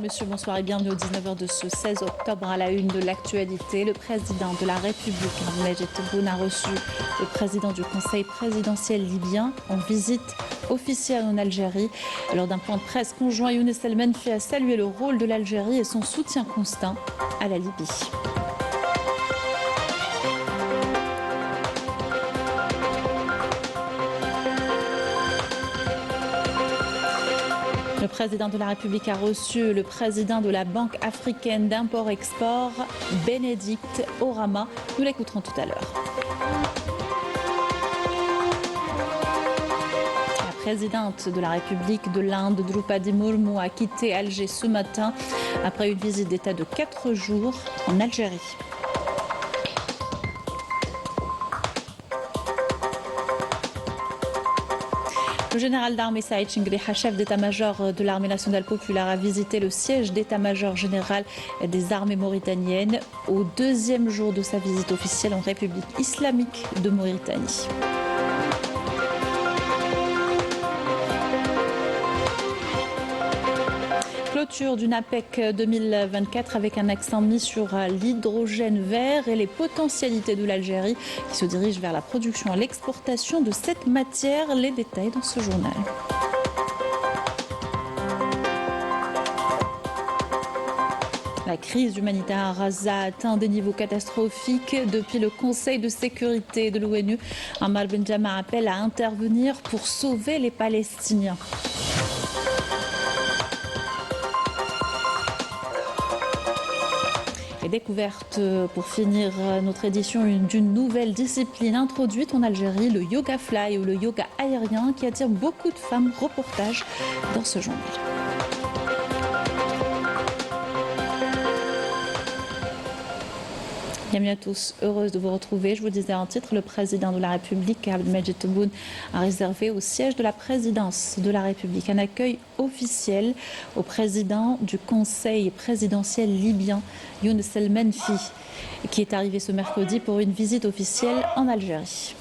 Mesdames, Messieurs, bonsoir et bienvenue au 19h de ce 16 octobre à la une de l'actualité. Le président de la République, Abdelmadjid Tebboune, a reçu le président du Conseil présidentiel libyen en visite officielle en Algérie. Lors d'un point de presse conjoint, Younes El Menfi a salué le rôle de l'Algérie et son soutien constant à la Libye. Le président de la République a reçu le président de la Banque africaine d'import-export, Bénédicte Orama. Nous l'écouterons tout à l'heure. La présidente de la République de l'Inde, Droupadi Murmu, a quitté Alger ce matin après une visite d'État de 4 jours en Algérie. Le général d'armée Saïd Chingriha, chef d'état-major de l'armée nationale populaire, a visité le siège d'état-major général des armées mauritaniennes au deuxième jour de sa visite officielle en République islamique de Mauritanie. Clôture d'une APEC 2024 avec un accent mis sur l'hydrogène vert et les potentialités de l'Algérie qui se dirige vers la production et l'exportation de cette matière. Les détails dans ce journal. La crise humanitaire à Gaza a atteint des niveaux catastrophiques. Depuis le Conseil de sécurité de l'ONU, Ammar Benjama appelle à intervenir pour sauver les Palestiniens. Et découverte, pour finir notre édition, d'une nouvelle discipline introduite en Algérie, le yoga fly ou le yoga aérien qui attire beaucoup de femmes. Reportage dans ce journal. Bienvenue à tous, heureuse de vous retrouver. Je vous disais en titre, le président de la République, Abdelmadjid Tebboune, a réservé au siège de la présidence de la République un accueil officiel au président du Conseil présidentiel libyen, Younes El Menfi, qui est arrivé ce mercredi pour une visite officielle en Algérie.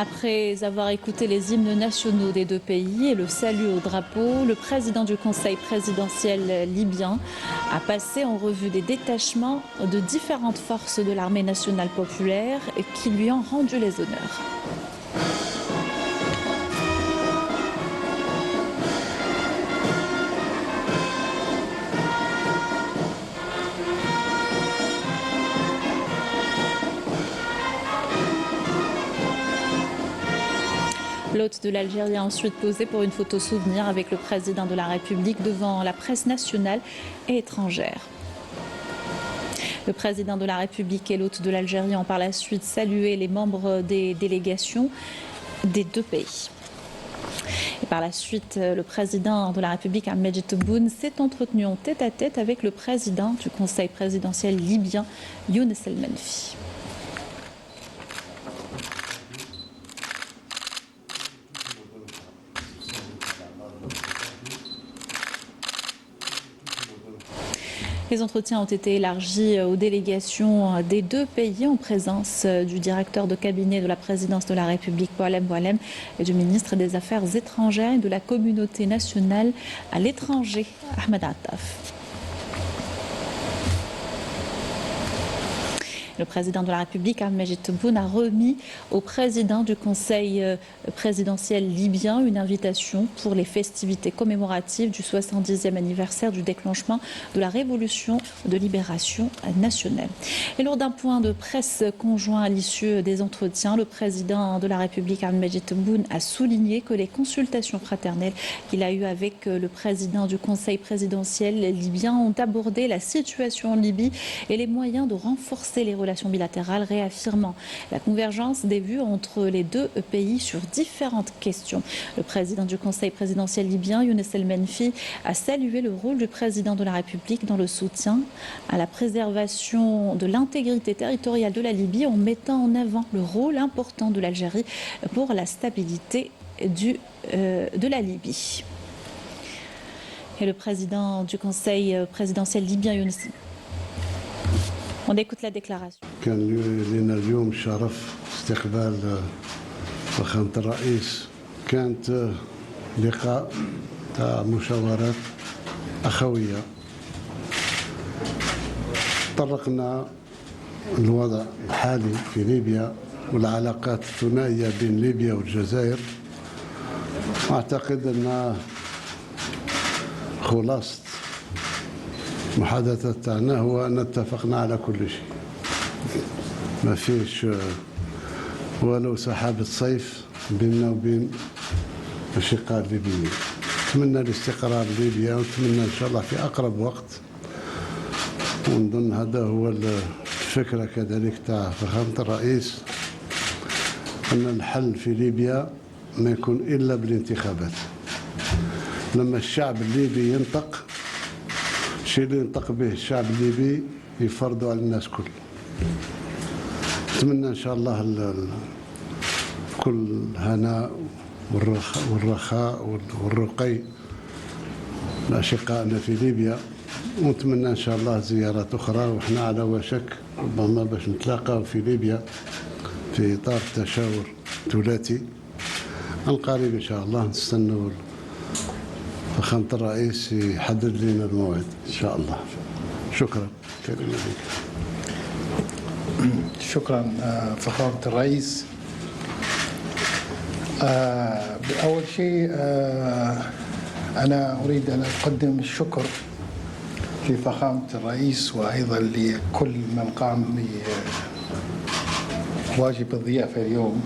Après avoir écouté les hymnes nationaux des deux pays et le salut au drapeau, le président du Conseil présidentiel libyen a passé en revue des détachements de différentes forces de l'armée nationale populaire qui lui ont rendu les honneurs. L'hôte de l'Algérie a ensuite posé pour une photo souvenir avec le président de la République devant la presse nationale et étrangère. Le président de la République et l'hôte de l'Algérie ont par la suite salué les membres des délégations des deux pays. Et par la suite, le président de la République, Abdel Medjid Tebboune, s'est entretenu en tête-à-tête avec le président du Conseil présidentiel libyen, Younes El Menfi. Les entretiens ont été élargis aux délégations des deux pays en présence du directeur de cabinet de la présidence de la République, Boualem Boualem, et du ministre des Affaires étrangères et de la communauté nationale à l'étranger, Ahmed Attaf. Le président de la République, Abdel Medjid Tebboune, a remis au président du Conseil présidentiel libyen une invitation pour les festivités commémoratives du 70e anniversaire du déclenchement de la Révolution de libération nationale. Et lors d'un point de presse conjoint à l'issue des entretiens, le président de la République, Abdel Medjid Tebboune, a souligné que les consultations fraternelles qu'il a eues avec le président du Conseil présidentiel libyen ont abordé la situation en Libye et les moyens de renforcer les relations bilatérales, réaffirmant la convergence des vues entre les deux pays sur différentes questions. Le président du Conseil présidentiel libyen, Younes El Menfi, a salué le rôle du président de la République dans le soutien à la préservation de l'intégrité territoriale de la Libye en mettant en avant le rôle important de l'Algérie pour la stabilité de la Libye. Et le président du Conseil présidentiel libyen, Younes. On écoute la déclaration. كان لنا اليوم شرف استقبال فخامة الرئيس. كانت لقاء تاع مشاورات أخوية. طرقنا الوضع الحالي في ليبيا والعلاقات الثنائية بين ليبيا والجزائر. أعتقد أن خلاصة المحادثات تاعنا هو أن اتفقنا على كل شيء. ما فيش ولو سحابة صيف بيننا وبين الأشقاء الليبيين. نتمنى الاستقرار ليبيا ونتمنى إن شاء الله في أقرب وقت. ونظن هذا هو الفكرة كذلك تاع فخامة الرئيس أن الحل في ليبيا ما يكون إلا بالانتخابات. لما الشعب الليبي ينطق الشيء اللي ينطق به الشعب الليبي يفرضوا على الناس كل. نتمنى ان شاء الله كل هناء والرخاء والرقي لاشقائنا في ليبيا، ونتمنى ان شاء الله زيارات اخرى، واحنا على وشك ربما باش نتلاقاو في ليبيا في اطار تشاور ثلاثي عن قريب ان شاء الله. نستنوا فخامة الرئيس يحدد لنا الموعد إن شاء الله. شكرا. كريم لك. شكرا فخامة الرئيس. أول شيء أنا أريد أن أقدم الشكر لفخامة الرئيس وأيضا لكل من قام بواجب الضيافة اليوم،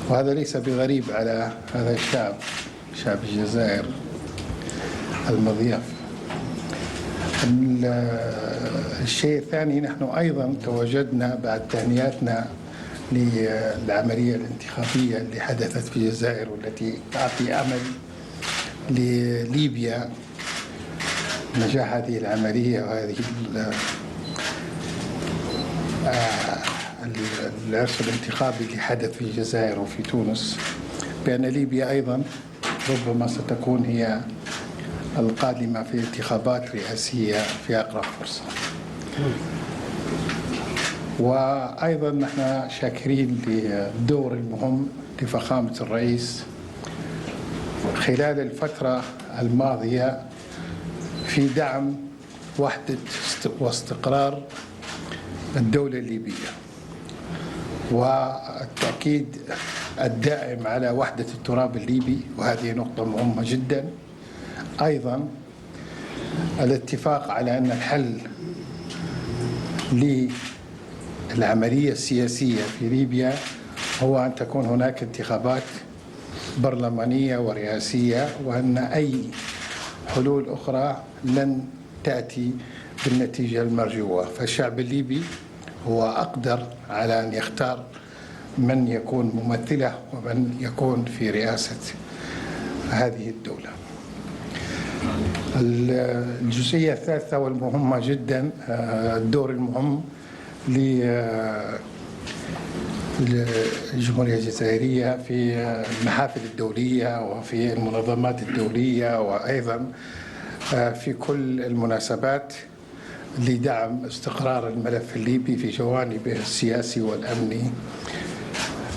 وهذا ليس بغريب على هذا الشعب، شعب الجزائر المضياف. الشيء الثاني، نحن أيضا تواجدنا بعد تهنئتنا للعملية الانتخابية اللي حدثت في الجزائر والتي تعطي أمل لليبيا نجاح هذه العملية وهذه العرس الانتخابي اللي حدث في الجزائر وفي تونس، بأن ليبيا أيضا ربما ستكون هي القادمة في انتخابات رئاسية في أقرب فرصة. وأيضا نحن شاكرين للدور المهم لفخامة الرئيس خلال الفترة الماضية في دعم وحدة واستقرار الدولة الليبية والتأكيد الدائم على وحدة التراب الليبي، وهذه نقطة مهمة جدا. أيضا الاتفاق على أن الحل للعملية السياسية في ليبيا هو أن تكون هناك انتخابات برلمانية ورئاسية، وأن أي حلول أخرى لن تأتي بالنتيجة المرجوة. فالشعب الليبي هو أقدر على أن يختار من يكون ممثله ومن يكون في رئاسة هذه الدولة. الجزئية الثالثة والمهمة جدا الدور المهم للجمهورية الجزائرية في المحافل الدولية وفي المنظمات الدولية وأيضا في كل المناسبات لدعم استقرار الملف الليبي في جوانبه السياسي والأمني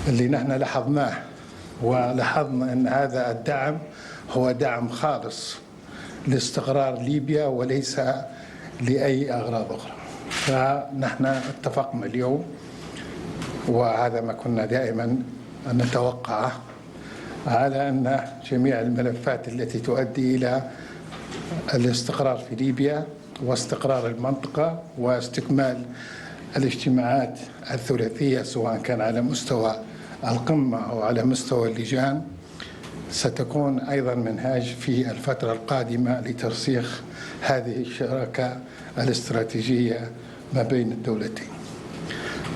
اللي نحن لاحظناه، ولاحظنا أن هذا الدعم هو دعم خالص لاستقرار ليبيا وليس لأي أغراض أخرى. فنحن اتفقنا اليوم، وهذا ما كنا دائما نتوقعه، على أن جميع الملفات التي تؤدي إلى الاستقرار في ليبيا واستقرار المنطقة واستكمال الاجتماعات الثلاثية سواء كان على مستوى القمة أو على مستوى اللجان ستكون أيضا منهاج في الفترة القادمة لترسيخ هذه الشراكة الاستراتيجية ما بين الدولتين.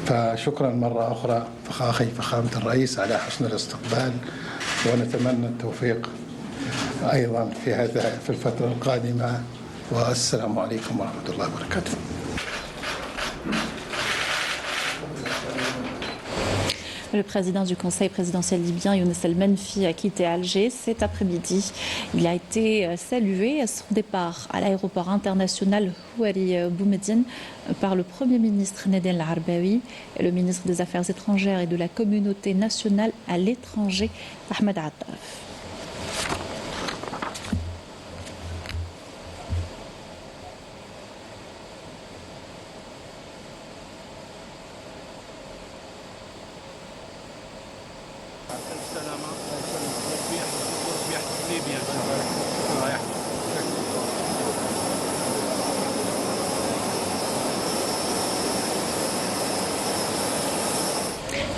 فشكرا مرة أخرى أخي فخامة الرئيس على حسن الاستقبال، ونتمنى التوفيق أيضا في الفترة القادمة، والسلام عليكم ورحمة الله وبركاته. Le président du Conseil présidentiel libyen, Younes El Menfi, a quitté Alger cet après-midi. Il a été salué à son départ à l'aéroport international Houari Boumediene par le Premier ministre Nadine El-Arbaoui et le ministre des Affaires étrangères et de la communauté nationale à l'étranger, Ahmed Attaraf.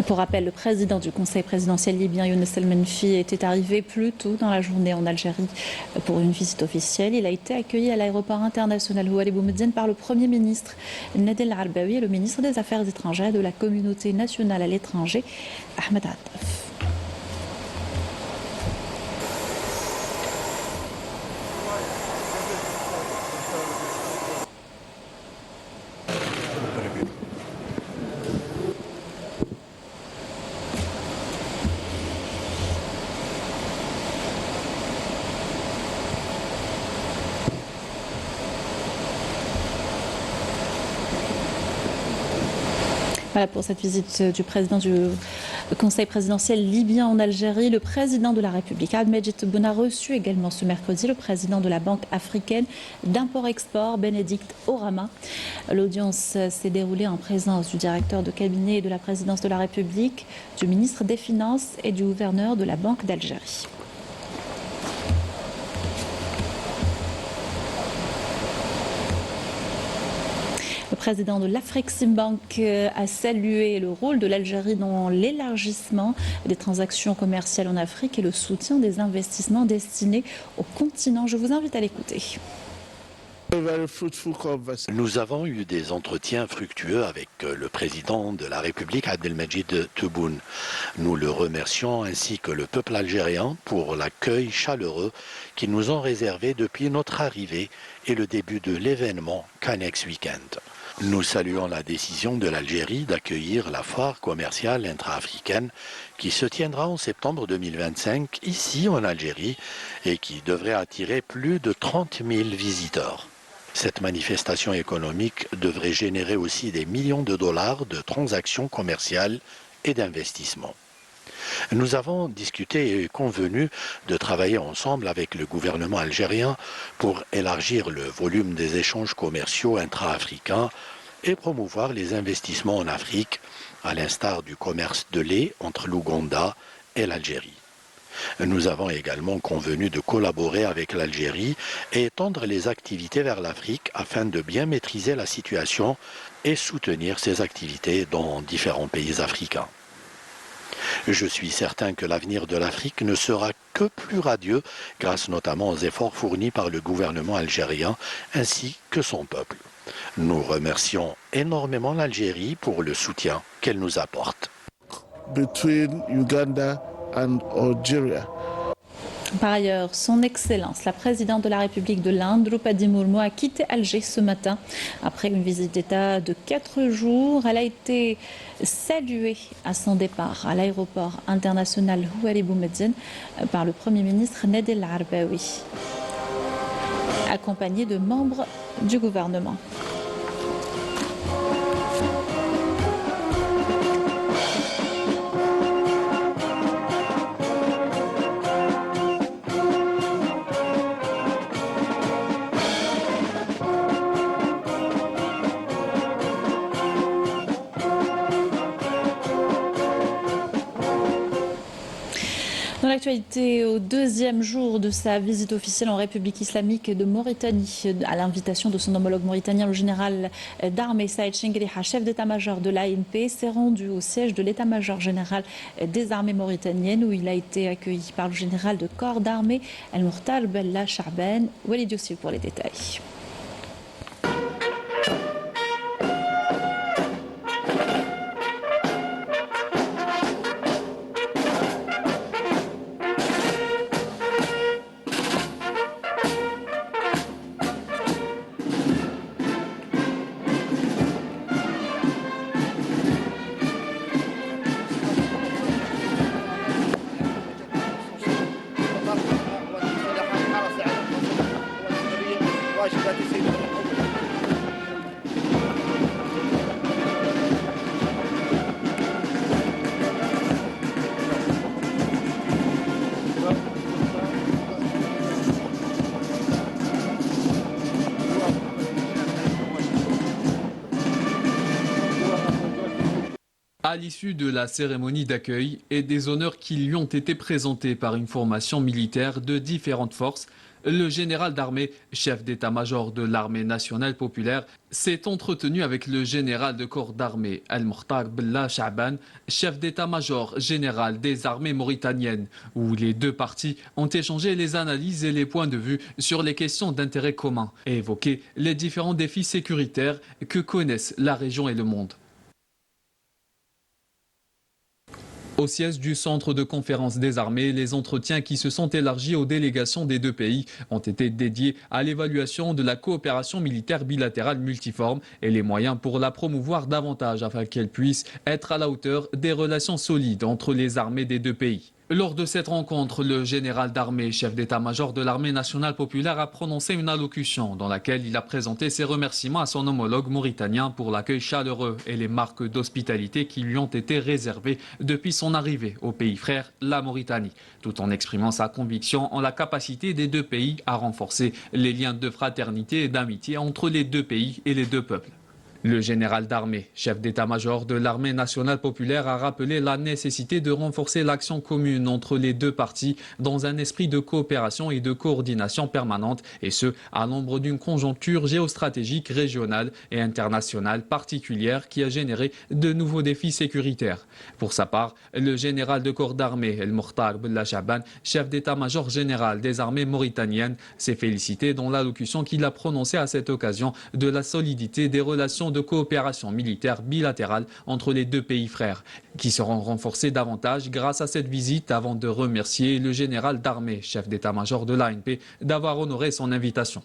Pour rappel, le président du Conseil présidentiel libyen, Younes El Menfi, était arrivé plus tôt dans la journée en Algérie pour une visite officielle. Il a été accueilli à l'aéroport international Houari Boumediene par le Premier ministre Nadine El-Arbaoui et le ministre des Affaires étrangères et de la communauté nationale à l'étranger, Ahmed Attaraf. Voilà pour cette visite du président du Conseil présidentiel libyen en Algérie. Le président de la République, Abdelmajid Tebboune, a reçu également ce mercredi le président de la Banque africaine d'import-export, Bénédicte Orama. L'audience s'est déroulée en présence du directeur de cabinet de la présidence de la République, du ministre des Finances et du gouverneur de la Banque d'Algérie. Le président de l'Afreximbank a salué le rôle de l'Algérie dans l'élargissement des transactions commerciales en Afrique et le soutien des investissements destinés au continent. Je vous invite à l'écouter. Nous avons eu des entretiens fructueux avec le président de la République, Abdelmajid Tebboune. Nous le remercions ainsi que le peuple algérien pour l'accueil chaleureux qu'ils nous ont réservé depuis notre arrivée et le début de l'événement Canex Weekend. Nous saluons la décision de l'Algérie d'accueillir la foire commerciale intra-africaine qui se tiendra en septembre 2025 ici en Algérie et qui devrait attirer plus de 30 000 visiteurs. Cette manifestation économique devrait générer aussi des millions de dollars de transactions commerciales et d'investissements. Nous avons discuté et convenu de travailler ensemble avec le gouvernement algérien pour élargir le volume des échanges commerciaux intra-africains et promouvoir les investissements en Afrique, à l'instar du commerce de lait entre l'Ouganda et l'Algérie. Nous avons également convenu de collaborer avec l'Algérie et étendre les activités vers l'Afrique afin de bien maîtriser la situation et soutenir ces activités dans différents pays africains. Je suis certain que l'avenir de l'Afrique ne sera que plus radieux grâce notamment aux efforts fournis par le gouvernement algérien ainsi que son peuple. Nous remercions énormément l'Algérie pour le soutien qu'elle nous apporte. Between Uganda and Algeria. Par ailleurs, son Excellence, la présidente de la République de l'Inde, Draupadi Murmu, a quitté Alger ce matin. Après une visite d'État de 4 jours, elle a été saluée à son départ à l'aéroport international Houari Boumediene par le Premier ministre Nadel Arbaoui, accompagné de membres du gouvernement. Dans l'actualité, au deuxième jour de sa visite officielle en République islamique de Mauritanie, à l'invitation de son homologue mauritanien, le général d'armée Saïd Chengriha, chef d'état-major de l'ANP, s'est rendu au siège de l'état-major général des armées mauritaniennes où il a été accueilli par le général de corps d'armée El-Mokhtar Bella Cha'ban. Walid Youssef pour les détails. À l'issue de la cérémonie d'accueil et des honneurs qui lui ont été présentés par une formation militaire de différentes forces, le général d'armée, chef d'état-major de l'armée nationale populaire, s'est entretenu avec le général de corps d'armée El-Mokhtar Bella Cha'ban, chef d'état-major général des armées mauritaniennes, où les deux parties ont échangé les analyses et les points de vue sur les questions d'intérêt commun et évoqué les différents défis sécuritaires que connaissent la région et le monde. Au siège du centre de conférence des armées, les entretiens qui se sont élargis aux délégations des deux pays ont été dédiés à l'évaluation de la coopération militaire bilatérale multiforme et les moyens pour la promouvoir davantage afin qu'elle puisse être à la hauteur des relations solides entre les armées des deux pays. Lors de cette rencontre, le général d'armée, chef d'état-major de l'armée nationale populaire, a prononcé une allocution dans laquelle il a présenté ses remerciements à son homologue mauritanien pour l'accueil chaleureux et les marques d'hospitalité qui lui ont été réservées depuis son arrivée au pays frère, la Mauritanie, tout en exprimant sa conviction en la capacité des deux pays à renforcer les liens de fraternité et d'amitié entre les deux pays et les deux peuples. Le général d'armée, chef d'état-major de l'armée nationale populaire, a rappelé la nécessité de renforcer l'action commune entre les deux parties dans un esprit de coopération et de coordination permanente, et ce, à l'ombre d'une conjoncture géostratégique régionale et internationale particulière qui a généré de nouveaux défis sécuritaires. Pour sa part, le général de corps d'armée El-Mokhtar Bella Cha'ban, chef d'état-major général des armées mauritaniennes, s'est félicité dans l'allocution qu'il a prononcée à cette occasion de la solidité des relations de coopération militaire bilatérale entre les deux pays frères, qui seront renforcées davantage grâce à cette visite, avant de remercier le général d'armée, chef d'état-major de l'ANP, d'avoir honoré son invitation.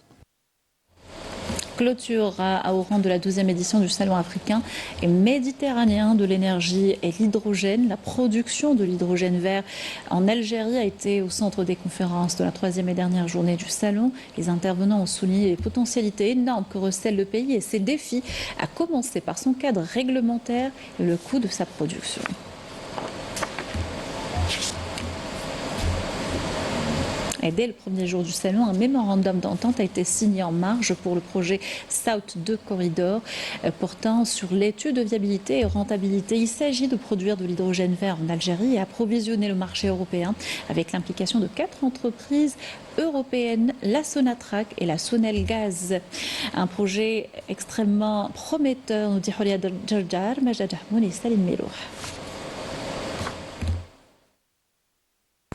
clôture au rang de la 12e édition du Salon africain et méditerranéen de l'énergie et l'hydrogène. La production de l'hydrogène vert en Algérie a été au centre des conférences de la 3e et dernière journée du Salon. Les intervenants ont souligné les potentialités énormes que recèle le pays et ses défis, à commencer par son cadre réglementaire et le coût de sa production. Et dès le premier jour du salon, un mémorandum d'entente a été signé en marge pour le projet South 2 Corridor portant sur l'étude de viabilité et rentabilité. Il s'agit de produire de l'hydrogène vert en Algérie et approvisionner le marché européen avec l'implication de 4 entreprises européennes, la Sonatrach et la Sonelgaz. Un projet extrêmement prometteur, nous dit Holia Djardjar, Majda Jahmoun et Salim Melouh.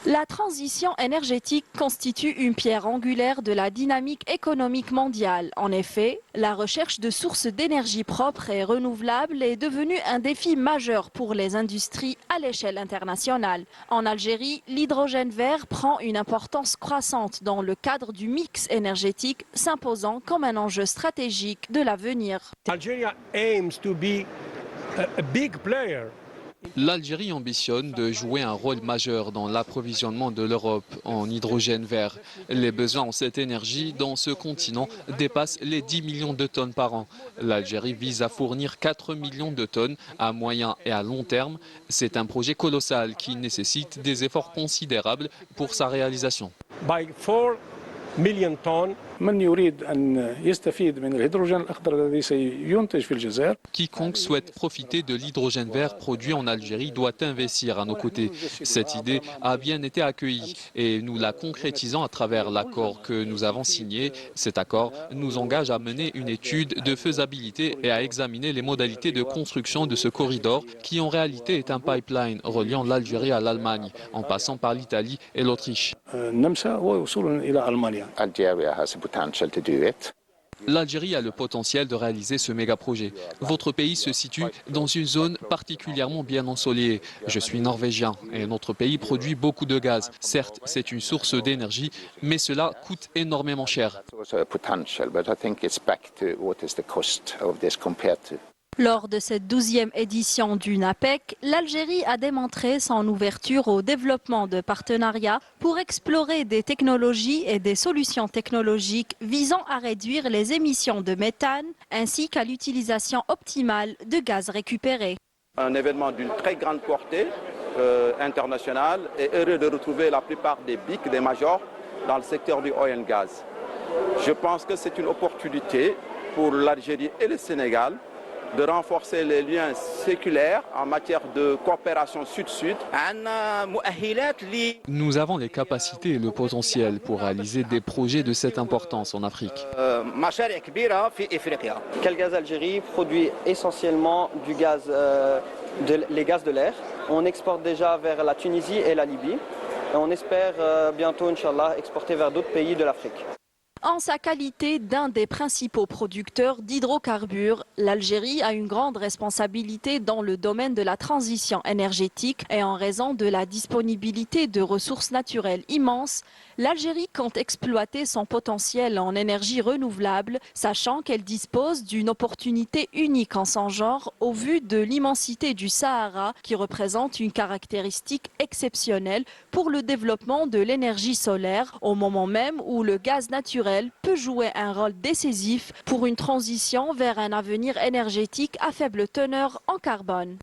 La transition énergétique constitue une pierre angulaire de la dynamique économique mondiale. En effet, la recherche de sources d'énergie propres et renouvelables est devenue un défi majeur pour les industries à l'échelle internationale. En Algérie, l'hydrogène vert prend une importance croissante dans le cadre du mix énergétique, s'imposant comme un enjeu stratégique de l'avenir. Algeria aims to be a big player. L'Algérie ambitionne de jouer un rôle majeur dans l'approvisionnement de l'Europe en hydrogène vert. Les besoins en cette énergie dans ce continent dépassent les 10 millions de tonnes par an. L'Algérie vise à fournir 4 millions de tonnes à moyen et à long terme. C'est un projet colossal qui nécessite des efforts considérables pour sa réalisation. By 4 million tonnes. Quiconque souhaite profiter de l'hydrogène vert produit en Algérie doit investir à nos côtés. Cette idée a bien été accueillie et nous la concrétisons à travers l'accord que nous avons signé. Cet accord nous engage à mener une étude de faisabilité et à examiner les modalités de construction de ce corridor qui en réalité est un pipeline reliant l'Algérie à l'Allemagne en passant par l'Italie et l'Autriche. L'Algérie a le potentiel de réaliser ce méga-projet. Votre pays se situe dans une zone particulièrement bien ensoleillée. Je suis norvégien et notre pays produit beaucoup de gaz. Certes, c'est une source d'énergie, mais cela coûte énormément cher. Lors de cette 12e édition du NAPEC, l'Algérie a démontré son ouverture au développement de partenariats pour explorer des technologies et des solutions technologiques visant à réduire les émissions de méthane ainsi qu'à l'utilisation optimale de gaz récupérés. Un événement d'une très grande portée internationale et heureux de retrouver la plupart des BIC, des majors, dans le secteur du oil and gas. Je pense que c'est une opportunité pour l'Algérie et le Sénégal de renforcer les liens séculaires en matière de coopération sud-sud. Nous avons les capacités et le potentiel pour réaliser des projets de cette importance en Afrique. Calgaz Algérie produit essentiellement du gaz, les gaz de l'air. On exporte déjà vers la Tunisie et la Libye. Et on espère bientôt, Inch'Allah, exporter vers d'autres pays de l'Afrique. En sa qualité d'un des principaux producteurs d'hydrocarbures, l'Algérie a une grande responsabilité dans le domaine de la transition énergétique et en raison de la disponibilité de ressources naturelles immenses, l'Algérie compte exploiter son potentiel en énergie renouvelable, sachant qu'elle dispose d'une opportunité unique en son genre au vu de l'immensité du Sahara qui représente une caractéristique exceptionnelle pour le développement de l'énergie solaire au moment même où le gaz naturel peut jouer un rôle décisif pour une transition vers un avenir énergétique à faible teneur en carbone.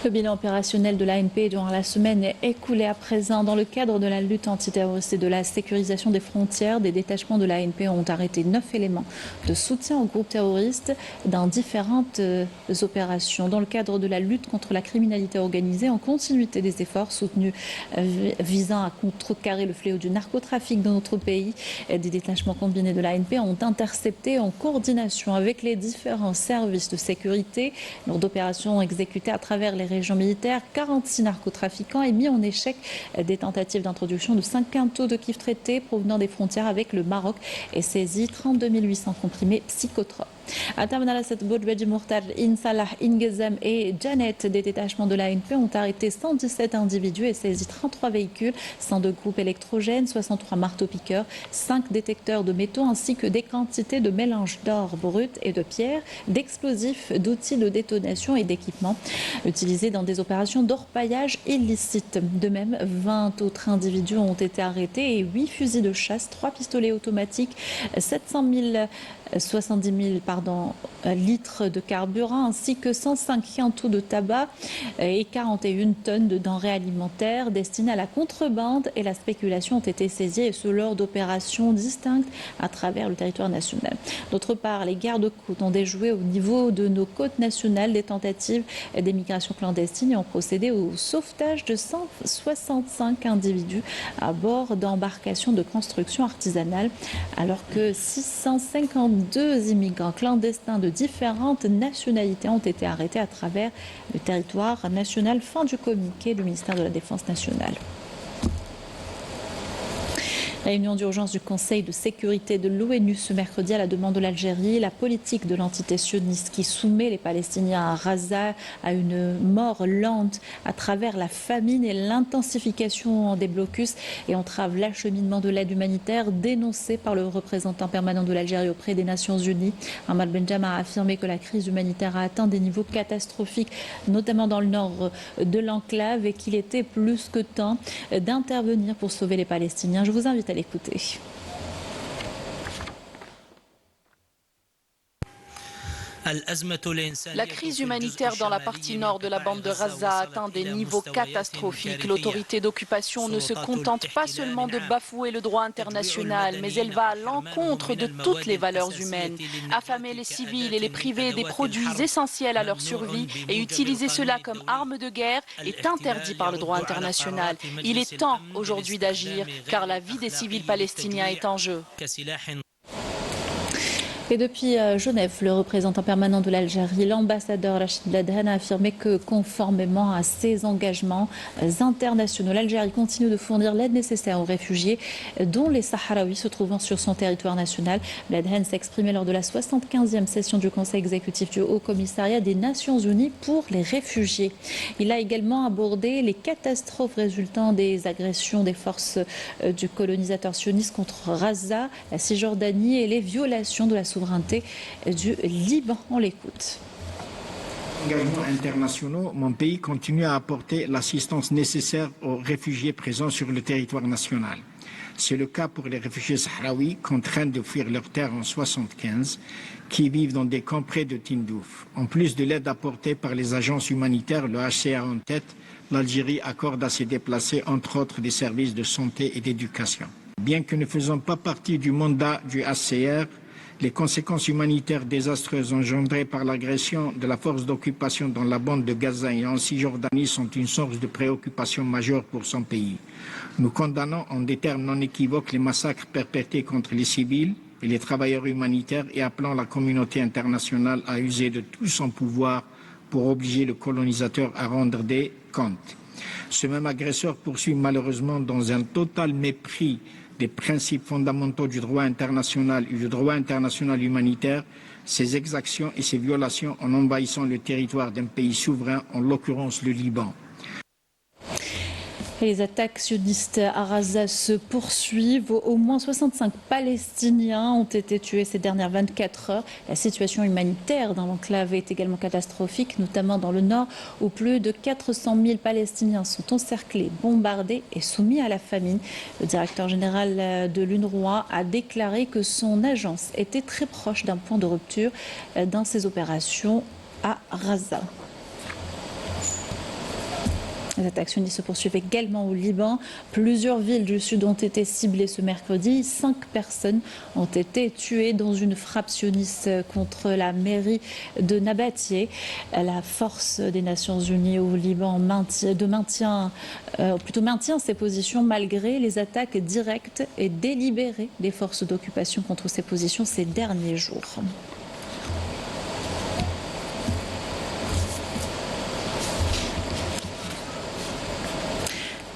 Le bilan opérationnel de l'ANP durant la semaine écoulée à présent. Dans le cadre de la lutte antiterroriste et de la sécurisation des frontières, des détachements de l'ANP ont arrêté 9 éléments de soutien aux groupes terroristes dans différentes opérations. Dans le cadre de la lutte contre la criminalité organisée, en continuité des efforts soutenus visant à contrecarrer le fléau du narcotrafic dans notre pays, des détachements combinés de l'ANP ont intercepté en coordination avec les différents services de sécurité lors d'opérations exécutées à travers les régions militaires, 46 narcotrafiquants et mis en échec des tentatives d'introduction de 5 quintaux de cuivre traité provenant des frontières avec le Maroc et saisi 32 800 comprimés psychotropes. À Tamanala, Boudjbedji Mourtar, Insalah, Ingezem et Janet des détachements de l'ANP ont arrêté 117 individus et saisi 33 véhicules, 102 groupes électrogènes, 63 marteaux-piqueurs, 5 détecteurs de métaux ainsi que des quantités de mélange d'or brut et de pierre, d'explosifs, d'outils de détonation et d'équipements utilisés dans des opérations d'orpaillage illicites. De même, 20 autres individus ont été arrêtés et 8 fusils de chasse, 3 pistolets automatiques, 70 000 litres de carburant ainsi que 105 quintaux de tabac et 41 tonnes de denrées alimentaires destinées à la contrebande et la spéculation ont été saisies et ce lors d'opérations distinctes à travers le territoire national. D'autre part, les gardes-côtes ont déjoué au niveau de nos côtes nationales des tentatives d'émigration clandestine et ont procédé au sauvetage de 165 individus à bord d'embarcations de construction artisanale alors que 652 immigrants clandestins de différentes nationalités ont été arrêtés à travers le territoire national. Fin du communiqué du ministère de la Défense nationale. Réunion d'urgence du Conseil de sécurité de l'ONU ce mercredi à la demande de l'Algérie. La politique de l'entité sioniste qui soumet les Palestiniens à Gaza à une mort lente à travers la famine et l'intensification des blocus et entrave l'acheminement de l'aide humanitaire dénoncée par le représentant permanent de l'Algérie auprès des Nations Unies. Ahmad Benjama a affirmé que la crise humanitaire a atteint des niveaux catastrophiques, notamment dans le nord de l'enclave et qu'il était plus que temps d'intervenir pour sauver les Palestiniens. Je vous invite à l'écouter. La crise humanitaire dans la partie nord de la bande de Gaza a atteint des niveaux catastrophiques. L'autorité d'occupation ne se contente pas seulement de bafouer le droit international, mais elle va à l'encontre de toutes les valeurs humaines. Affamer les civils et les priver des produits essentiels à leur survie et utiliser cela comme arme de guerre est interdit par le droit international. Il est temps aujourd'hui d'agir car la vie des civils palestiniens est en jeu. Et depuis Genève, le représentant permanent de l'Algérie, l'ambassadeur Rachid Bladhan, a affirmé que conformément à ses engagements internationaux, l'Algérie continue de fournir l'aide nécessaire aux réfugiés, dont les Sahraouis se trouvant sur son territoire national. Bladhan s'est exprimé lors de la 75e session du Conseil exécutif du Haut Commissariat des Nations Unies pour les réfugiés. Il a également abordé les catastrophes résultant des agressions des forces du colonisateur sioniste contre Gaza, la Cisjordanie et les violations de la souveraineté du Liban. On l'écoute. Engagements internationaux, mon pays continue à apporter l'assistance nécessaire aux réfugiés présents sur le territoire national. C'est le cas pour les réfugiés sahraouis contraints de fuir leur terre en 1975, qui vivent dans des camps près de Tindouf. En plus de l'aide apportée par les agences humanitaires, le HCR en tête, l'Algérie accorde à ses déplacés, entre autres, des services de santé et d'éducation. Bien que ne faisant pas partie du mandat du HCR, les conséquences humanitaires désastreuses engendrées par l'agression de la force d'occupation dans la bande de Gaza et en Cisjordanie sont une source de préoccupation majeure pour son pays. Nous condamnons en des termes non équivoques les massacres perpétrés contre les civils et les travailleurs humanitaires et appelons la communauté internationale à user de tout son pouvoir pour obliger le colonisateur à rendre des comptes. Ce même agresseur poursuit malheureusement dans un total mépris des principes fondamentaux du droit international et du droit international humanitaire, ces exactions et ces violations en envahissant le territoire d'un pays souverain, en l'occurrence le Liban. Et les attaques sionistes à Gaza se poursuivent. Au moins 65 Palestiniens ont été tués ces dernières 24 heures. La situation humanitaire dans l'enclave est également catastrophique, notamment dans le nord, où plus de 400 000 Palestiniens sont encerclés, bombardés et soumis à la famine. Le directeur général de l'UNRWA a déclaré que son agence était très proche d'un point de rupture dans ses opérations à Gaza. Les attaques sionistes se poursuivent également au Liban. Plusieurs villes du sud ont été ciblées ce mercredi. 5 personnes ont été tuées dans une frappe sioniste contre la mairie de Nabatieh. La force des Nations Unies au Liban maintient ses positions malgré les attaques directes et délibérées des forces d'occupation contre ces positions ces derniers jours.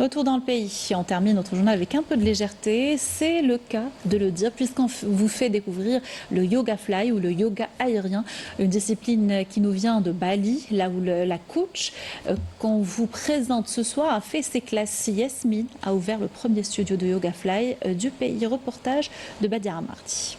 Retour dans le pays. On termine notre journal avec un peu de légèreté. C'est le cas de le dire puisqu'on vous fait découvrir le yoga fly ou le yoga aérien, une discipline qui nous vient de Bali, là où la coach qu'on vous présente ce soir a fait ses classes. Yasmine a ouvert le premier studio de yoga fly du pays. Reportage de Badia Amardi.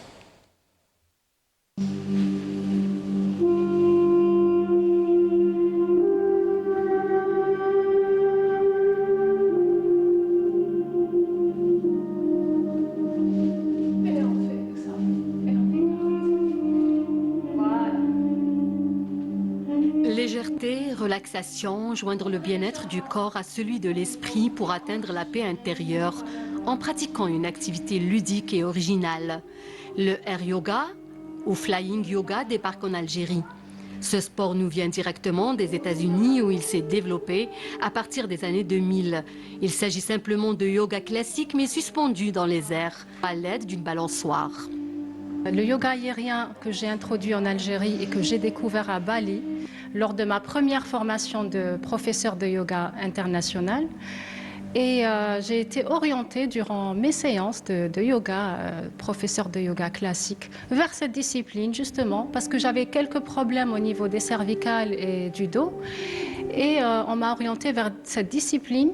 Légèreté, relaxation, joindre le bien-être du corps à celui de l'esprit pour atteindre la paix intérieure en pratiquant une activité ludique et originale. Le air yoga ou flying yoga débarque en Algérie. Ce sport nous vient directement des États-Unis où il s'est développé à partir des années 2000. Il s'agit simplement de yoga classique mais suspendu dans les airs à l'aide d'une balançoire. Le yoga aérien que j'ai introduit en Algérie et que j'ai découvert à Bali lors de ma première formation de professeur de yoga international. Et j'ai été orientée durant mes séances de yoga, professeur de yoga classique, vers cette discipline justement parce que j'avais quelques problèmes au niveau des cervicales et du dos. Et on m'a orientée vers cette discipline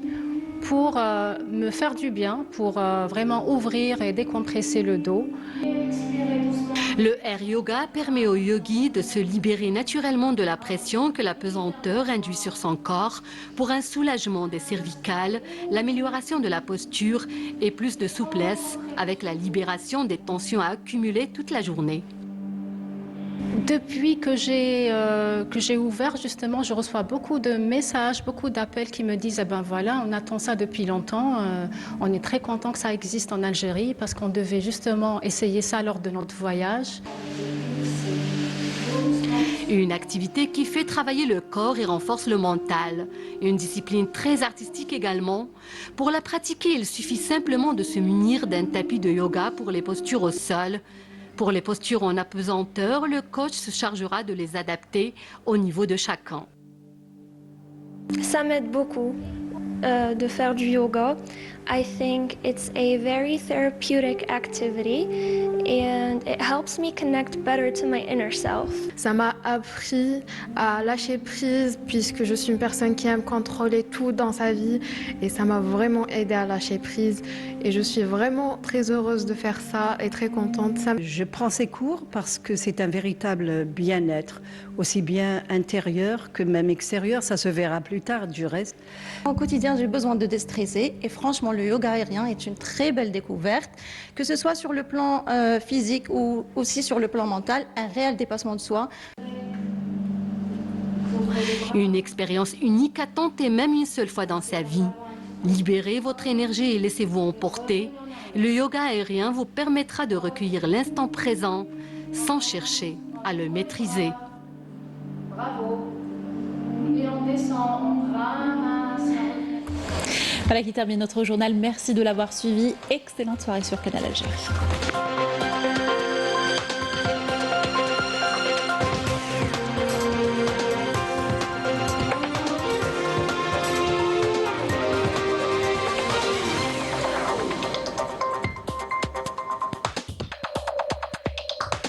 pour me faire du bien, pour vraiment ouvrir et décompresser le dos. Le air yoga permet au yogi de se libérer naturellement de la pression que la pesanteur induit sur son corps pour un soulagement des cervicales, l'amélioration de la posture et plus de souplesse avec la libération des tensions accumulées toute la journée. Depuis que j'ai ouvert, justement, je reçois beaucoup de messages, beaucoup d'appels qui me disent « Eh ben voilà, on attend ça depuis longtemps, on est très content que ça existe en Algérie parce qu'on devait justement essayer ça lors de notre voyage. » Une activité qui fait travailler le corps et renforce le mental. Une discipline très artistique également. Pour la pratiquer, il suffit simplement de se munir d'un tapis de yoga pour les postures au sol. Pour les postures en apesanteur, le coach se chargera de les adapter au niveau de chacun. Ça m'aide beaucoup de faire du yoga. I think it's a very therapeutic activity and it helps me connect better to my inner self. Ça m'a appris à lâcher prise puisque je suis une personne qui aime contrôler tout dans sa vie et ça m'a vraiment aidé à lâcher prise et je suis vraiment très heureuse de faire ça et très contente. Je prends ces cours parce que c'est un véritable bien-être, aussi bien intérieur que même extérieur, ça se verra plus tard du reste. Au quotidien, j'ai besoin de déstresser et franchement, le yoga aérien est une très belle découverte, que ce soit sur le plan physique ou aussi sur le plan mental, un réel dépassement de soi. Une expérience unique à tenter même une seule fois dans sa vie. Libérez votre énergie et laissez-vous emporter. Le yoga aérien vous permettra de recueillir l'instant présent sans chercher à le maîtriser. Bravo. Et on descend, on ramasse. Voilà qui termine notre journal. Merci de l'avoir suivi. Excellente soirée sur Canal Algérie.